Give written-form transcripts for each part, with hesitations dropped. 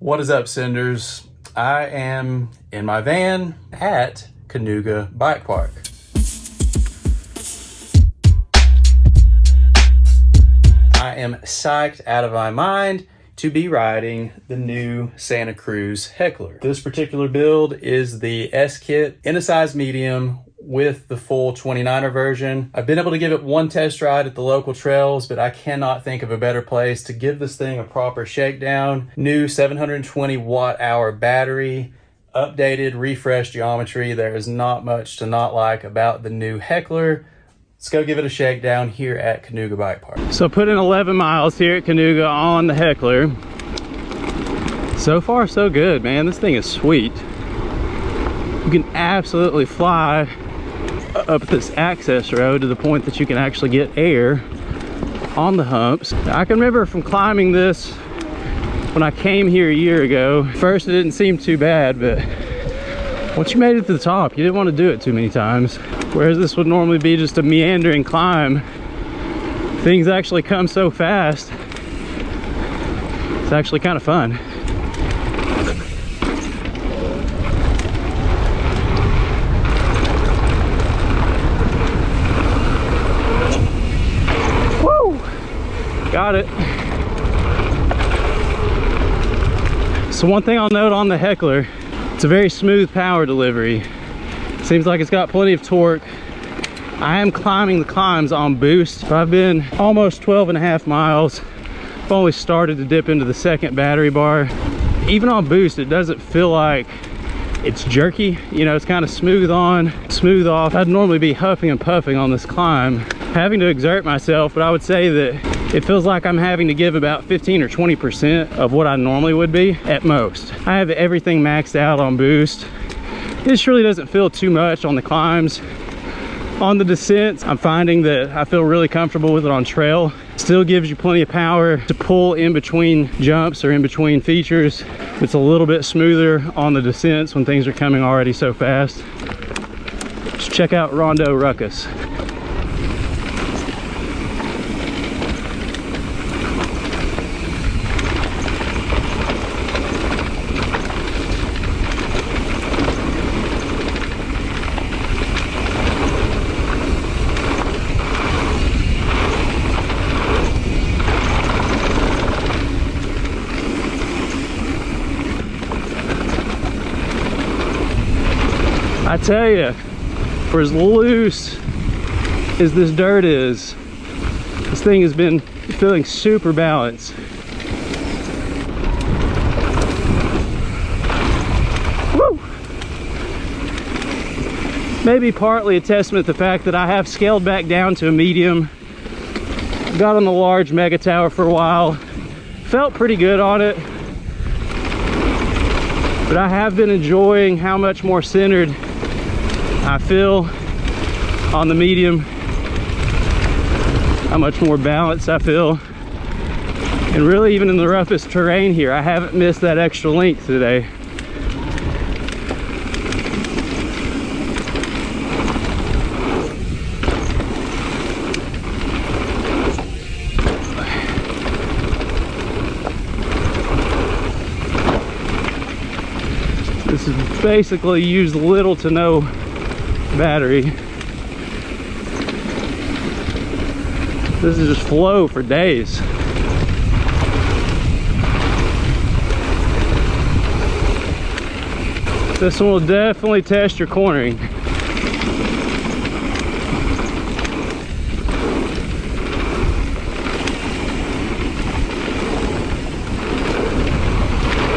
What is up, Senders? I am in my van at Kanuga Bike Park. I am psyched out of my mind to be riding the new Santa Cruz Heckler. This particular build is the S kit in a size medium with the full 29er version. I've been able to give it one test ride at the local trails, but I cannot think of a better place to give this thing a proper shakedown. New 720 watt hour battery, updated, refreshed geometry. There is not much to not like about the new Heckler. Let's go give it a shakedown here at Kanuga Bike Park. So put in 11 miles here at Canoga on the Heckler. So far so good, man. This thing is sweet. You can absolutely fly up this access road to the point that you can actually get air on the humps. I can remember from climbing this when I came here a year ago. First it didn't seem too bad, but once you made it to the top, you didn't want to do it too many times. Whereas this would normally be just a meandering climb, things actually come so fast. It's actually kind of fun. Got it. So one thing I'll note on the Heckler, it's a very smooth power delivery. Seems like it's got plenty of torque. I am climbing the climbs on boost. So I've been almost 12.5 miles. I've only started to dip into the second battery bar. Even on boost, it doesn't feel like it's jerky. You know, it's kind of smooth on, smooth off. I'd normally be huffing and puffing on this climb, having to exert myself, but I would say that it feels like I'm having to give about 15 or 20% of what I normally would be at most. I have everything maxed out on boost. This really doesn't feel too much on the climbs. On the descents, I'm finding that I feel really comfortable with it on trail. Still gives you plenty of power to pull in between jumps or in between features. It's a little bit smoother on the descents when things are coming already so fast. Let's check out Rondo Ruckus. I tell you, for as loose as this dirt is, this thing has been feeling super balanced. Woo! Maybe partly a testament to the fact that I have scaled back down to a medium. Got on the large mega tower for a while. Felt pretty good on it. But I have been enjoying how much more centered I feel on the medium, how much more balanced I feel. And really, even in the roughest terrain here, I haven't missed that extra length today. This is basically used little to no battery. This is just flow for days. This one will definitely test your cornering.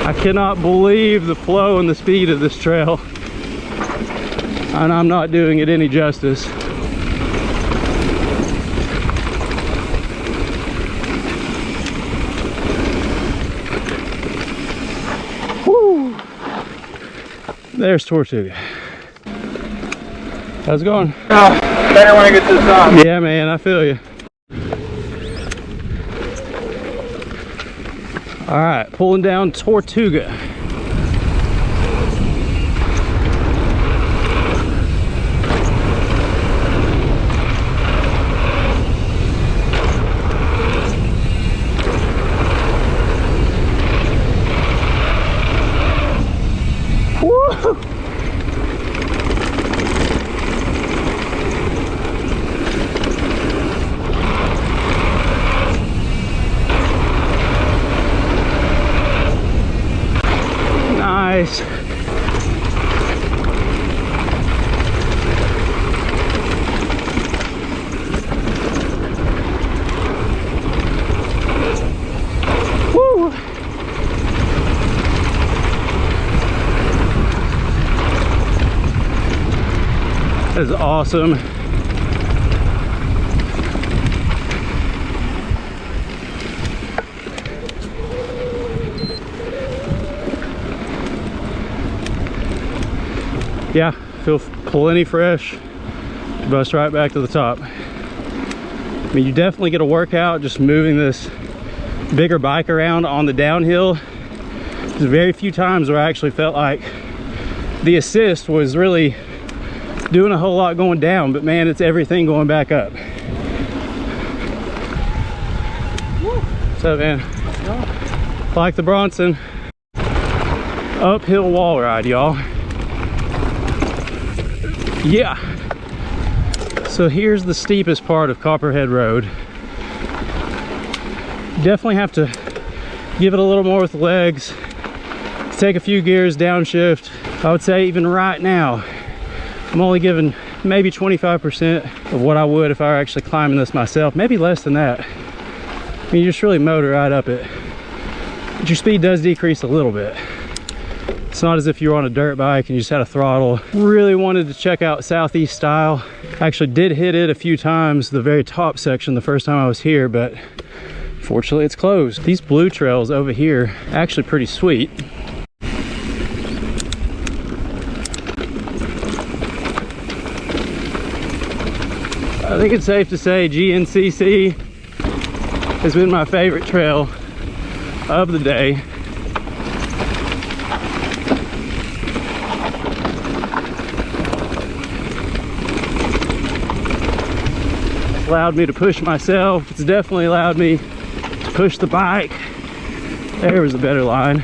I cannot believe the flow and the speed of this trail. And I'm not doing it any justice. Woo! There's Tortuga. How's it going? Oh, better when I get to the top. Yeah, man, I feel you. All right, pulling down Tortuga. nice. Woo! That is awesome. Yeah, feel plenty fresh. Bust right back to the top. I mean, you definitely get a workout just moving this bigger bike around on the downhill. There's very few times where I actually felt like the assist was really doing a whole lot going down, but man, it's everything going back up. What's up, man? Like the Bronson. Uphill wall ride, y'all. Yeah. So here's the steepest part of Copperhead Road. You definitely have to give it a little more with the legs. Take a few gears, downshift. I would say even right now, I'm only giving maybe 25% of what I would if I were actually climbing this myself. Maybe less than that. I mean, you just really motor right up it. But your speed does decrease a little bit. It's not as if you were on a dirt bike and you just had a throttle. Really wanted to check out Southeast Style. I actually did hit it a few times, the very top section, the first time I was here, but fortunately it's closed. These blue trails over here, actually pretty sweet. I think it's safe to say GNCC has been my favorite trail of the day. It's allowed me to push myself. It's definitely allowed me to push the bike. There was a better line.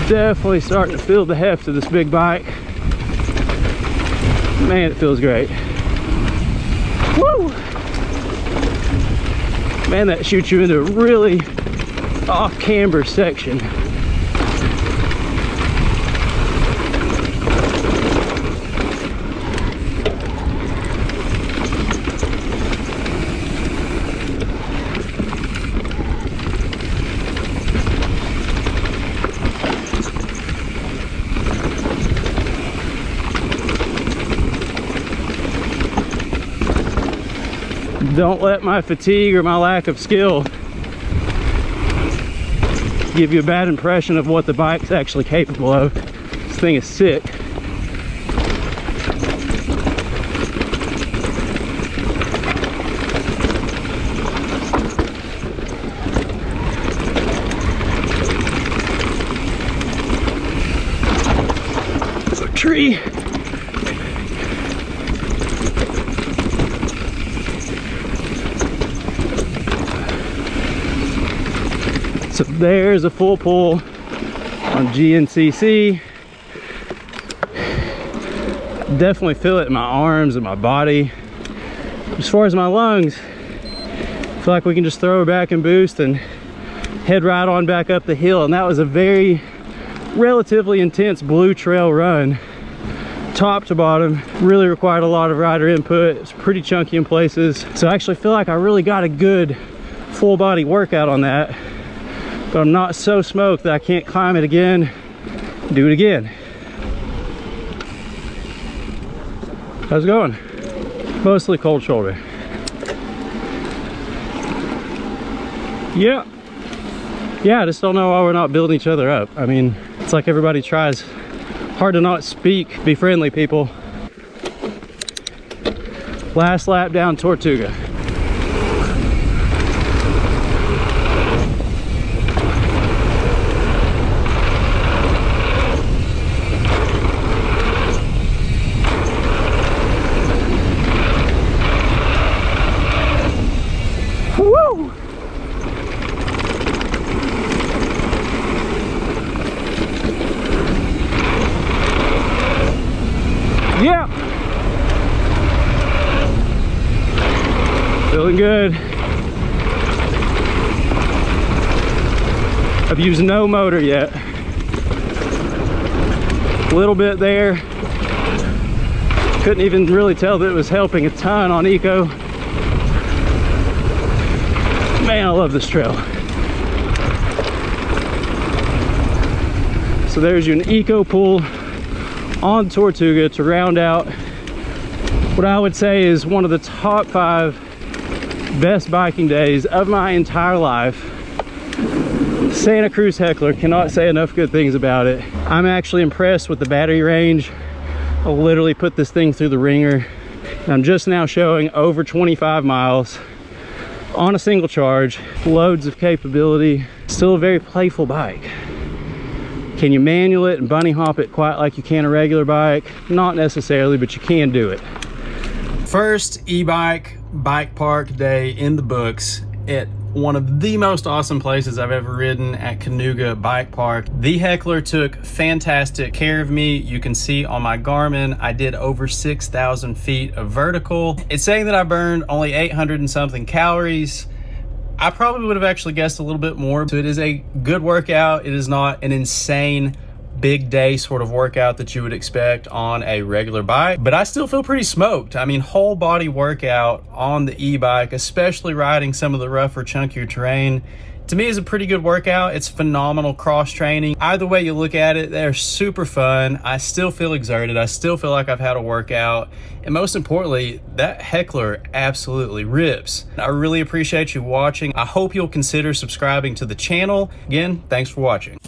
Definitely starting to feel the heft of this big bike. Man, it feels great. Woo! Man, that shoots you into a really off camber section. Don't let my fatigue or my lack of skill give you a bad impression of what the bike's actually capable of. This thing is sick. Tree. So there's a full pull on GNCC. Definitely feel it in my arms and my body. As far as my lungs, I feel like we can just throw her back and boost and head right on back up the hill. And that was a very relatively intense blue trail run. top to bottom. Really required a lot of rider input. It's pretty chunky in places. So I actually feel like I really got a good full body workout on that. But I'm not so smoked that I can't climb it again, do it again. How's it going? Mostly cold shoulder. Yeah. Yeah, I just don't know why we're not building each other up. I mean, it's like everybody tries hard to not speak, be friendly, people. Last lap down Tortuga. Woo! Yeah. Feeling good. I've used no motor yet. A little bit there. Couldn't even really tell that it was helping a ton on eco. Man, I love this trail. So there's your eco pull on Tortuga to round out what I would say is one of the top 5 best biking days of my entire life. Santa Cruz Heckler, cannot say enough good things about it. I'm actually impressed with the battery range. I literally put this thing through the ringer. And I'm just now showing over 25 miles on a single charge, loads of capability. Still a very playful bike. Can you manual it and bunny hop it quite like you can a regular bike? Not necessarily, but you can do it. First e-bike bike park day in the books at one of the most awesome places I've ever ridden, at Kanuga Bike Park. The Heckler took fantastic care of me. You can see on my Garmin, I did over 6,000 feet of vertical. It's saying that I burned only 800 and something calories. I probably would have actually guessed a little bit more. So it is a good workout. It is not an insane big day sort of workout that you would expect on a regular bike, but I still feel pretty smoked. I mean, whole body workout on the e-bike, especially riding some of the rougher, chunkier terrain, to me is a pretty good workout. It's phenomenal cross training. Either way you look at it, they're super fun. I still feel exerted. I still feel like I've had a workout. And most importantly, that Heckler absolutely rips. I really appreciate you watching. I hope you'll consider subscribing to the channel. Again, thanks for watching.